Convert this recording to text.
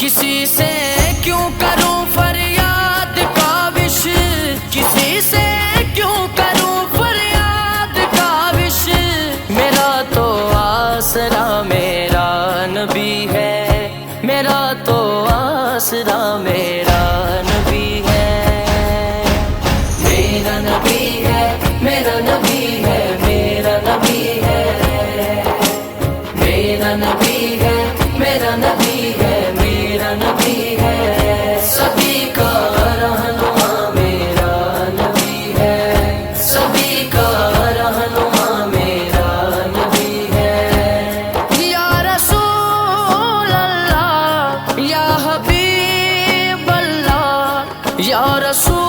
کسی سے کیوں کروں فریاد کاوش، کسی سے کیوں کروں فریاد کاوش، میرا تو آسرا میرا نبی ہے، میرا تو آسرا میرا نبی ہے، میرا نبی ہے، میرا نبی ہے، میرا نبی ہے، میرا نبی ہے، میرا نبی ہے، میرا نبی ہے، سبھی کا رہنما میرا نبی ہے، سبھی کا رہنما میرا نبی ہے، یا رسول اللہ، یا حبیب اللہ، یا رسول